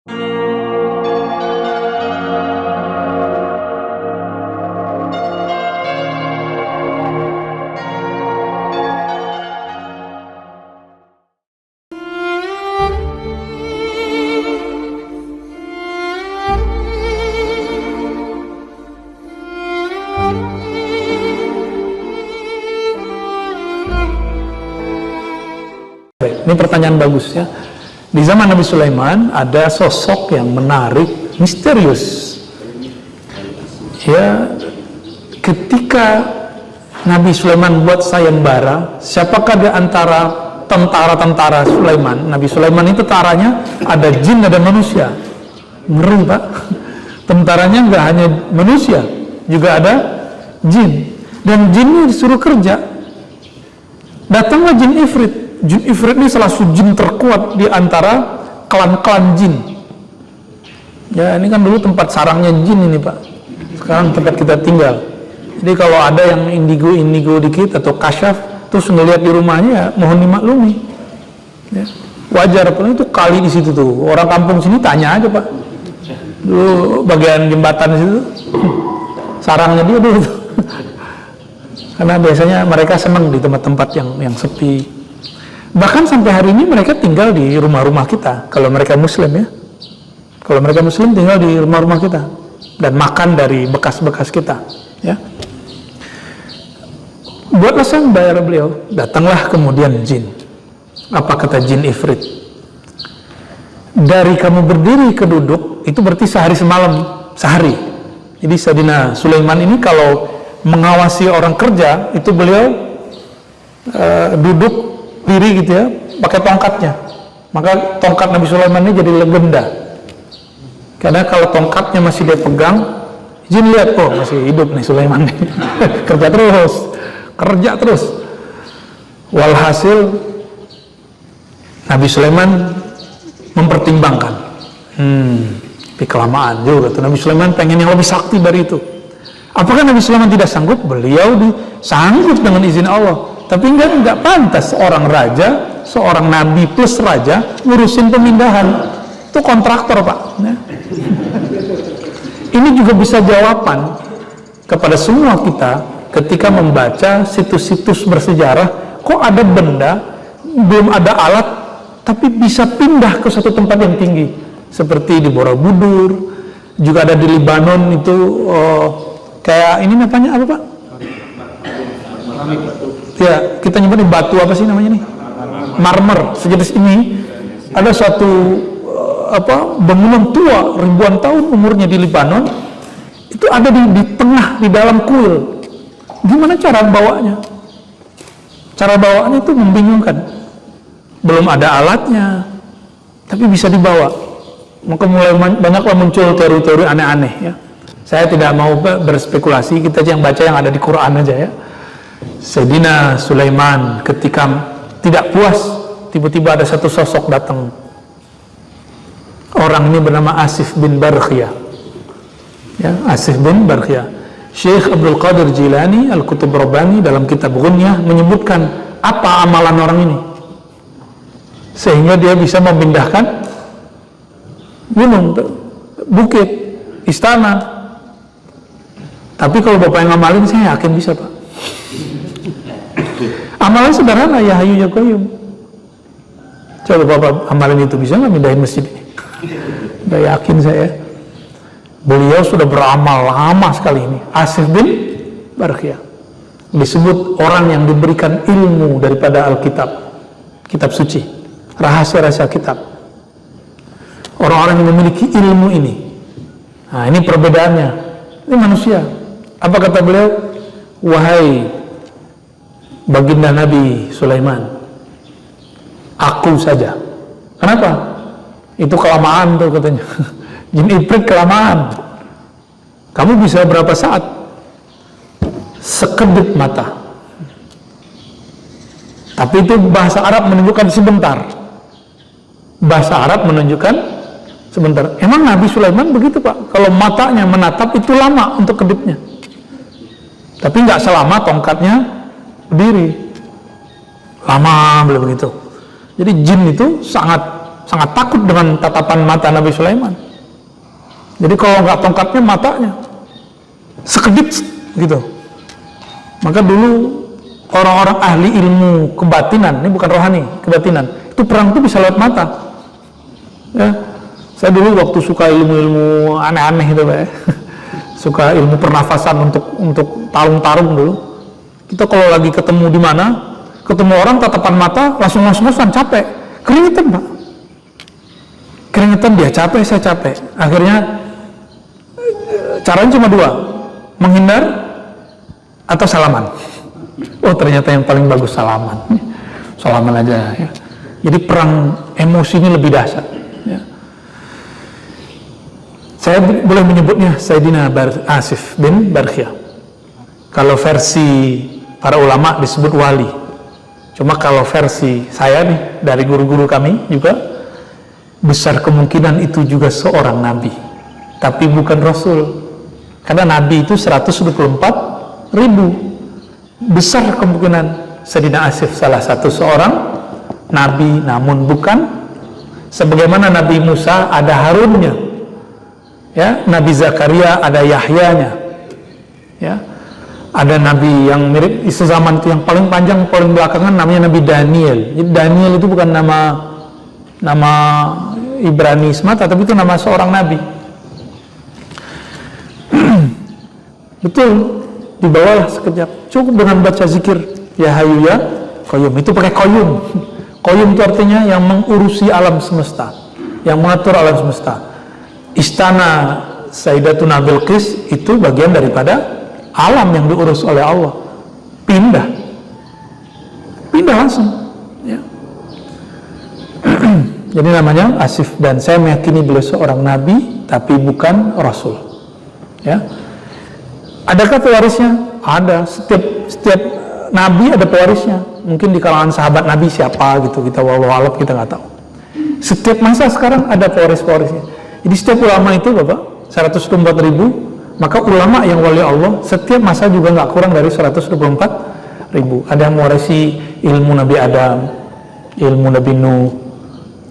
Ini pertanyaan bagus ya. Di zaman Nabi Sulaiman ada sosok yang menarik, misterius. Ya, ketika Nabi Sulaiman buat sayembara, siapakah di antara tentara-tentara Sulaiman? Nabi Sulaiman itu tentaranya ada jin, ada manusia. Ngeri Pak. Tentaranya nggak hanya manusia, juga ada jin. Dan jinnya disuruh kerja. Datanglah jin Ifrit. Jin Ifrit ini salah satu jin terkuat di antara klan-klan jin. Ya, ini kan dulu tempat sarangnya jin ini Pak. Sekarang tempat kita tinggal. Jadi kalau ada yang indigo dikit atau kasyaf, terus ngelihat di rumahnya, ya mohon dimaklumi. Ya, wajar, pun itu kali di situ tuh. Orang kampung sini tanya aja Pak. Dulu bagian jembatan di situ, sarangnya dia dulu. Karena biasanya mereka senang di tempat-tempat yang sepi. Bahkan sampai hari ini mereka tinggal di rumah-rumah kita. Kalau mereka Muslim ya, kalau mereka Muslim tinggal di rumah-rumah kita dan makan dari bekas-bekas kita. Ya. Buatlah sayembara beliau. Datanglah kemudian jin. Apa kata jin Ifrit? Dari kamu berdiri ke duduk itu berarti sehari semalam, sehari. Jadi Sayyidina Sulaiman ini kalau mengawasi orang kerja itu beliau duduk diri gitu ya, pakai tongkatnya. Maka tongkat Nabi Sulaiman ini jadi legenda. Karena kalau tongkatnya masih dia pegang, jin lihat, oh masih hidup nih Sulaiman nih. kerja terus. Walhasil Nabi Sulaiman mempertimbangkan. Tapi kelamaan juga tuh. Nabi Sulaiman pengen yang lebih sakti dari itu. Apakah Nabi Sulaiman tidak sanggup? Beliau sanggup dengan izin Allah. Tapi enggak pantas seorang raja, seorang nabi plus raja ngurusin pemindahan. Itu kontraktor Pak. Ya. Ini juga bisa jawaban kepada semua kita ketika membaca situs-situs bersejarah. Kok ada benda, belum ada alat, tapi bisa pindah ke suatu tempat yang tinggi. Seperti di Borobudur, juga ada di Libanon itu kayak ini namanya apa Pak? Ya, kita nyebutnya batu apa sih namanya nih? Marmer. Sejenis ini ada suatu bangunan tua ribuan tahun umurnya di Libanon. Itu ada di tengah, di dalam kuil. Gimana cara bawanya? Cara bawanya itu membingungkan. Belum ada alatnya, tapi bisa dibawa. Maka mulai banyaklah muncul teori-teori aneh-aneh ya. Saya tidak mau berspekulasi, kita yang baca yang ada di Quran aja ya. Sayyidina Sulaiman ketika tidak puas, tiba-tiba ada satu sosok datang. Orang ini bernama Asif bin Barkhiyah. Ya, Asif bin Barkhiyah. Syekh Abdul Qadir Jilani Al-Kutub Rabbani dalam kitab Ghunyah menyebutkan apa amalan orang ini sehingga dia bisa memindahkan gunung, bukit, istana. Tapi kalau Bapak yang ngamalin, saya yakin bisa Pak. Amalan sederhana, ya Hayyu ya Qayyum. Coba Bapak amalin itu, bisa nggak mindahin masjid ini? Udah yakin saya. Beliau sudah beramal lama sekali ini. Asif bin Barkhiyah disebut orang yang diberikan ilmu daripada Alkitab, kitab suci, rahasia-rahasia kitab. Orang-orang yang memiliki ilmu ini. Nah, ini perbedaannya. Ini manusia. Apa kata beliau? Wahai baginda Nabi Sulaiman, aku saja. Kenapa? Itu kelamaan tuh katanya. Jin Ifrit kelamaan. Kamu bisa berapa saat? Sekedip mata. Tapi itu bahasa Arab menunjukkan sebentar. Bahasa Arab menunjukkan sebentar. Emang Nabi Sulaiman begitu Pak. Kalau matanya menatap itu lama untuk kedipnya. Tapi nggak selama tongkatnya berdiri. Lama beliau begitu. Jadi jin itu sangat sangat takut dengan tatapan mata Nabi Sulaiman. Jadi kalau nggak tongkatnya, matanya sekedip gitu. Maka dulu orang-orang ahli ilmu kebatinan, ini bukan rohani, kebatinan, itu perang itu bisa lewat mata. Ya, saya dulu waktu suka ilmu-ilmu aneh-aneh itu, Pak, ya. Suka ilmu pernafasan untuk tarung-tarung dulu. Kita kalau lagi ketemu di mana, ketemu orang tatapan mata langsung capek, keringetan, Pak. Keringetan, dia capek, saya capek. Akhirnya caranya cuma dua, menghindar atau salaman. Oh, ternyata yang paling bagus salaman. Salaman aja, ya. Jadi perang emosinya lebih dahsyat, ya. Saya boleh menyebutnya Sayyidina Asif bin Barkhiyah. Kalau versi para ulama disebut wali. Cuma kalau versi saya nih, dari guru-guru kami juga, besar kemungkinan itu juga seorang nabi, tapi bukan rasul. Karena nabi itu 124.000. Besar kemungkinan Sayyidina Asif salah satu seorang nabi, namun bukan sebagaimana Nabi Musa ada Harunnya, ya, Nabi Zakaria ada Yahyanya, ya, ada nabi yang mirip isu zaman itu yang paling panjang paling belakangan namanya Nabi Daniel. Jadi Daniel itu bukan nama Ibrani semata, tapi itu nama seorang nabi. Betul, dibawalah sekejap, cukup dengan baca zikir ya Hayyu ya Qayyum. Itu pakai Qayyum. Qayyum itu artinya yang mengurusi alam semesta, yang mengatur alam semesta. Istana Sayyidatuna Bilqis itu bagian daripada alam yang diurus oleh Allah. Pindah langsung, ya. Jadi namanya Asif, dan saya meyakini beliau seorang nabi tapi bukan rasul, ya. Adakah pewarisnya? Ada. Setiap nabi ada pewarisnya. Mungkin di kalangan sahabat nabi siapa gitu, kita wallahu a'lam, kita nggak tahu. Setiap masa sekarang ada pewaris-pewarisnya. Jadi setiap ulama itu, Bapak, 124.000, maka ulama yang wali Allah setiap masa juga nggak kurang dari 124.000. Ada yang mewarisi ilmu Nabi Adam, ilmu Nabi Nuh,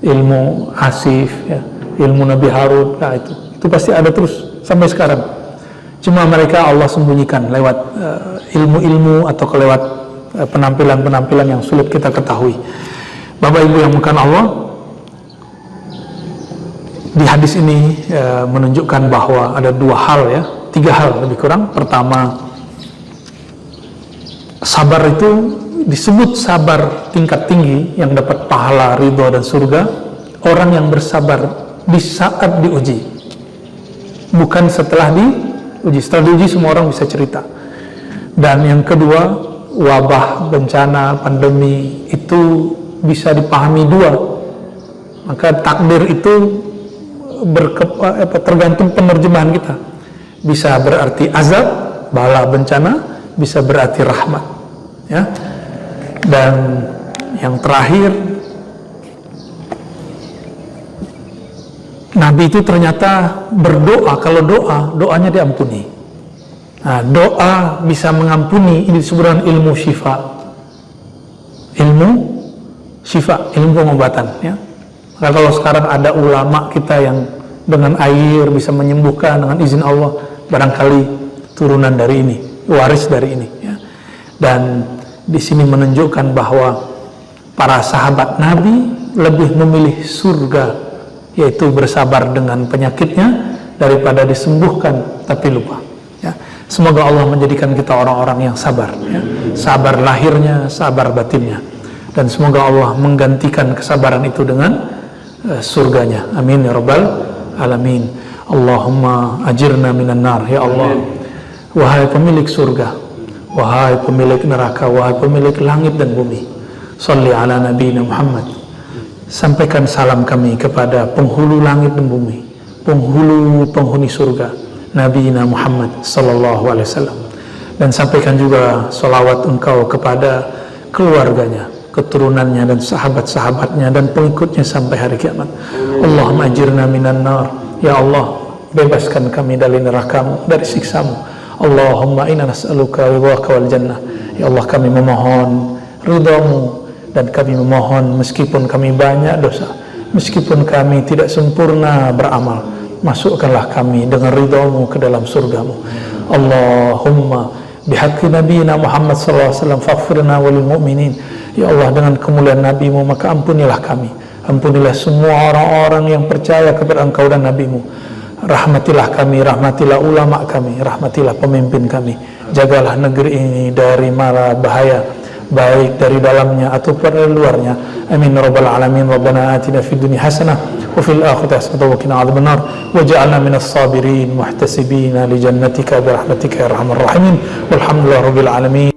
ilmu Asif, ya, ilmu Nabi Harun. Nah, itu pasti ada terus sampai sekarang. Cuma mereka Allah sembunyikan lewat ilmu-ilmu atau lewat penampilan-penampilan yang sulit kita ketahui. Bapak Ibu yang bukan Allah, di hadis ini menunjukkan bahwa ada dua hal, ya, tiga hal lebih kurang. Pertama, sabar itu disebut sabar tingkat tinggi yang dapat pahala, ridho dan surga. Orang yang bersabar di saat diuji, bukan setelah diuji. Setelah diuji semua orang bisa cerita. Dan yang kedua, wabah, bencana, pandemi itu bisa dipahami dua. Maka takdir itu tergantung penerjemahan kita. Bisa berarti azab, bala, bencana, bisa berarti rahmat, ya. Dan yang terakhir, Nabi itu ternyata berdoa. Kalau doanya diampuni. Nah, doa bisa mengampuni. Ini disebut dengan ilmu syifa. Ilmu syifa, ilmu pengobatan, ya. Maka kalau sekarang ada ulama kita yang dengan air bisa menyembuhkan dengan izin Allah, barangkali turunan dari ini, waris dari ini, ya. Dan di sini menunjukkan bahwa para sahabat Nabi lebih memilih surga, yaitu bersabar dengan penyakitnya daripada disembuhkan tapi lupa, ya. Semoga Allah menjadikan kita orang-orang yang sabar, ya. Sabar lahirnya, sabar batinnya, dan semoga Allah menggantikan kesabaran itu dengan surganya. Amin ya rabbal alamin. Allahumma ajirna minan nar, ya Allah. Wahai pemilik surga, wahai pemilik neraka, wahai pemilik langit dan bumi, sholli ala nabiyina Muhammad. Sampaikan salam kami kepada penghulu langit dan bumi, penghuni surga, Nabi Muhammad sallallahu alaihi wasallam. Dan sampaikan juga salawat engkau kepada keluarganya, keturunannya dan sahabat-sahabatnya dan pengikutnya sampai hari kiamat. Allahumma ajirna minan nar, ya Allah, bebaskan kami dari neraka-Mu, dari siksa-Mu. Allahumma inna nas'aluka ridhaka wal jannah. Ya Allah, kami memohon ridha-Mu, dan kami memohon meskipun kami banyak dosa, meskipun kami tidak sempurna beramal, masukkanlah kami dengan ridhamu ke dalam surgamu. Allahumma bihaqqi nabiyina Muhammad sallallahu alaihi wasallam faghfirna walil mu'minin. Ya Allah, dengan kemuliaan nabimu maka ampunilah kami, ampunilah semua orang-orang yang percaya kepada Engkau dan nabimu. Rahmatilah kami, rahmatilah ulama kami, rahmatilah pemimpin kami. Jagalah negeri ini dari mara bahaya, baik dari dalamnya ataupun dari luarnya. Amin ya rabbal alamin. Rabbana atina fid dunya hasanah wa fil akhirati hasanah wa qina adzabannar waj'alna minas sabirin muhtasibina li jannatika bi rahmatika ya arhamar rahimin. Walhamdulillahi rabbil alamin.